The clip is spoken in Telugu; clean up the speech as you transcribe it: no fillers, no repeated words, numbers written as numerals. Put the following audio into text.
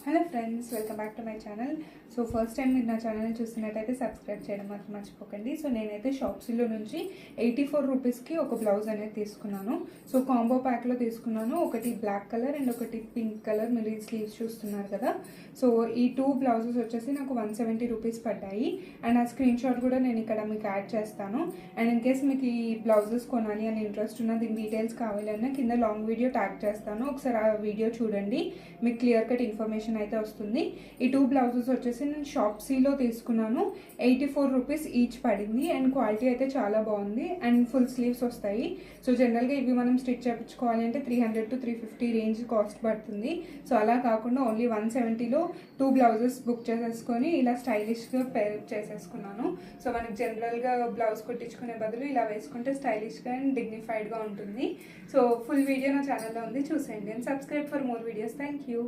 Hello friends, welcome back to my channel. So first time మీరు నా ఛానల్ని చూస్తున్నట్టయితే సబ్స్క్రైబ్ చేయడం మాత్రం మర్చిపోకండి. సో నేనైతే షాప్సీలో నుంచి 84 రూపీస్కి ఒక బ్లౌజ్ అనేది తీసుకున్నాను. సో కాంబో ప్యాక్లో తీసుకున్నాను. ఒకటి బ్లాక్ కలర్ అండ్ ఒకటి పింక్ కలర్. మీరు ఈ స్లీవ్స్ చూస్తున్నారు కదా. సో ఈ 2 బ్లౌజెస్ వచ్చేసి నాకు 170 రూపీస్ పడ్డాయి. అండ్ ఆ స్క్రీన్ షాట్ కూడా నేను ఇక్కడ మీకు యాడ్ చేస్తాను. అండ్ ఇన్ కేస్ మీకు ఈ బ్లౌజెస్ కొనాలి అని ఇంట్రెస్ట్ ఉన్న దీని డీటెయిల్స్ కావాలన్నా కింద లాంగ్ వీడియో ట్యాగ్ చేస్తాను. ఒకసారి ఆ వీడియో చూడండి, మీకు క్లియర్ కట్ ఇన్ఫర్మేషన్ అయితే వస్తుంది. ఈ 2 బ్లౌజెస్ వచ్చేసి నేను షాప్సీలో తీసుకున్నాను. 84 రూపీస్ ఈచ్ పడింది. అండ్ క్వాలిటీ అయితే చాలా బాగుంది. అండ్ ఫుల్ స్లీవ్స్ వస్తాయి. సో జనరల్గా ఇవి మనం స్టిచ్ చేయించుకోవాలి అంటే 300 to 350 రేంజ్ కాస్ట్ పడుతుంది. సో అలా కాకుండా ఓన్లీ 170లో 2 బ్లౌజెస్ బుక్ చేసేసుకొని ఇలా స్టైలిష్గా పేర్ చేసేసుకున్నాను. సో మనకి జనరల్గా బ్లౌజ్ కుట్టించుకునే బదులు ఇలా వేసుకుంటే స్టైలిష్గా అండ్ డిగ్నిఫైడ్గా ఉంటుంది. సో ఫుల్ వీడియో నా ఛానల్లో ఉంది, చూసేయండి. And subscribe for more videos. Thank you.